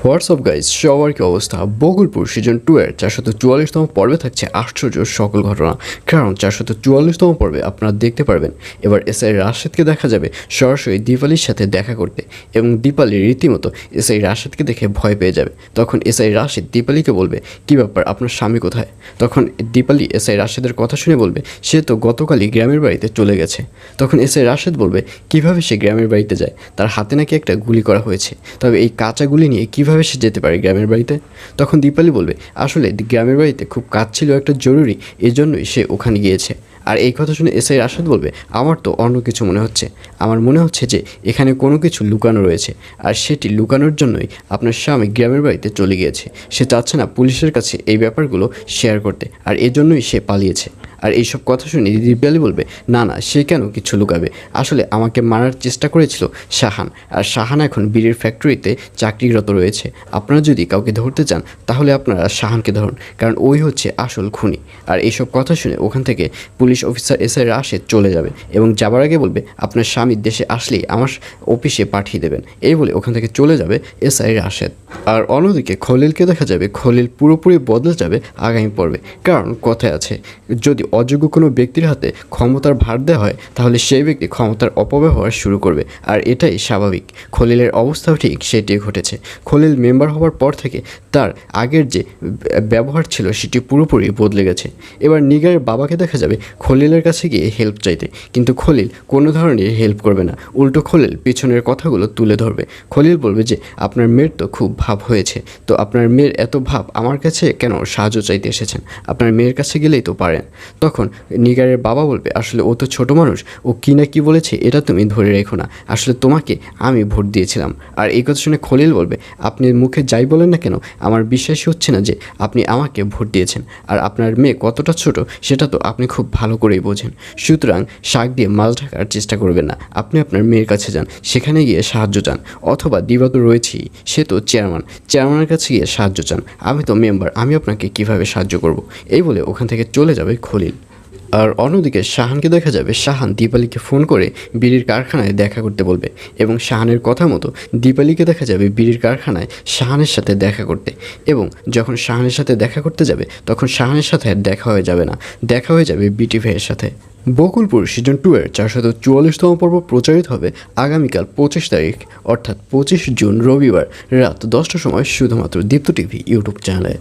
WhatsApp guys, সবার কি অবস্থা? বকুলপুর সিজন 2 এর 444তম পর্বে থাকছে আশ্চর্য সকল ঘটনা। কারণ 444তম পর্বে আপনারা দেখতে পারবেন এবার এসআই রাশেদকে দেখা যাবে সরাসরি দীপালির সাথে দেখা করতে, এবং দীপালি রীতিমতো এসআই রাশেদকে দেখে ভয় পেয়ে যাবে। তখন এসআই রাশেদ দীপালিকে বলবে, কী ব্যাপার, আপনার স্বামী কোথায়? তখন দীপালি এসআই রাশেদের কথা শুনে বলবে, সে তো গতকালই গ্রামের বাড়িতে চলে গেছে। তখন এসআই রাশেদ বলবে, কিভাবে সে গ্রামের বাড়িতে যায়? তার হাতে নাকি একটা গুলি করা হয়েছে, তবে এই কাঁচা গুলি নিয়ে কীভাবে সে যেতে পারে গ্রামের বাড়িতে? তখন দীপালি বলবে, আসলে গ্রামের বাড়িতে খুব কাজ ছিল একটা জরুরি, এজন্যই সে ওখানে গিয়েছে। আর এই কথা শুনে এসআই রাশেদ বলবে, আমার তো অন্য কিছু মনে হচ্ছে। আমার মনে হচ্ছে যে এখানে কোনো কিছু লুকানো রয়েছে, আর সেটি লুকানোর জন্যই আপনার স্বামী গ্রামের বাড়িতে চলে গিয়েছে। সে চাচ্ছে না পুলিশের কাছে এই ব্যাপারগুলো শেয়ার করতে, আর এজন্যই সে পালিয়েছে। আর এইসব কথা শুনে দীপালি বলবে, না না, সে কেন কিছু লুকাবে? আসলে আমাকে মারার চেষ্টা করেছিল শাহান, আর শাহান এখন বিড়ির ফ্যাক্টরিতে চাকরিরত রয়েছে। আপনারা যদি কাউকে ধরতে চান তাহলে আপনারা শাহানকে ধরুন, কারণ ওই হচ্ছে আসল খুনি। আর এইসব কথা শুনে ওখান থেকে পুলিশ অফিসার এসআই রাশেদ চলে যাবে, এবং যাবার আগে বলবে, আপনার স্বামী দেশে আসলেই আমার অফিসে পাঠিয়ে দেবেন। এই বলে ওখান থেকে চলে যাবে এসআই রাশেদ। আর অন্যদিকে খলিলকে দেখা যাবে, খলিল পুরোপুরি বদলে যাবে আগামী পর্বে। কারণ কথায় আছে, যদি অযোগ্য কোনো ব্যক্তির হাতে ক্ষমতার ভার দেওয়া হয় তাহলে সেই ব্যক্তি ক্ষমতার অপব্যবহার শুরু করবে, আর এটাই স্বাভাবিক। খলিলের অবস্থাও ঠিক সেটি ঘটেছে। খলিল মেম্বার হওয়ার পর থেকে তার আগের যে ব্যবহার ছিল সেটি পুরোপুরি বদলে গেছে। এবার নিগারের বাবাকে দেখা যাবে খলিলের কাছে গিয়ে হেল্প চাইতে, কিন্তু খলিল কোনো ধরনের হেল্প করবে না। উল্টো খলিল পিছনের কথাগুলো তুলে ধরবে। খলিল বলবে যে, আপনার মেয়ের তো খুব ভাব হয়েছে, তো আপনার মেয়ের এত ভাব আমার কাছে কেন সাহায্য চাইতে এসেছেন? আপনার মেয়ের কাছে গেলেই তো পারেন। তখন নিগারের বাবা বলবে, আসলে ও তো ছোট মানুষ, ও কী না কী বলেছে এটা তুমি ধরে রেখো না, আসলে তোমাকে আমি ভোট দিয়েছিলাম। আর এই কথা শুনে খলিল বলবে, আপনি মুখে যাই বলেন না কেন, আমার বিশ্বাসই হচ্ছে না যে আপনি আমাকে ভোট দিয়েছেন। আর আপনার মেয়ে কতটা ছোট সেটা তো আপনি খুব ভালো করেই বোঝেন। সুতরাং শাক দিয়ে মাছ ঢাকার চেষ্টা করবেন না। আপনি আপনার মেয়ের কাছে যান, সেখানে গিয়ে সাহায্য চান, অথবা দিবা তো রয়েছেই, সে তো চেয়ারম্যানের কাছে গিয়ে সাহায্য চান। আমি তো মেম্বার, আমি আপনাকে কিভাবে সাহায্য করব? এই বলে ওখান থেকে চলে যাবে খলিল। আর অন্যদিকে শাহানকে দেখা যাবে, শাহান দীপালিকে ফোন করে বিড়ির কারখানায় দেখা করতে বলবে, এবং শাহানের কথা মতো দীপালিকে দেখা যাবে বিড়ির কারখানায় শাহানের সাথে দেখা করতে। এবং যখন শাহানের সাথে দেখা করতে যাবে তখন শাহানের সাথে আর দেখা হয়ে যাবে না, দেখা হয়ে যাবে বিটি ভাইয়ের সাথে। বকুলপুর সিজন 2 এর 444তম পর্ব প্রচারিত হবে আগামীকাল 25 তারিখ, অর্থাৎ 25 জুন রবিবার রাত 10টার সময়, শুধুমাত্র দীপ্ত টিভি ইউটিউব চ্যানেলে।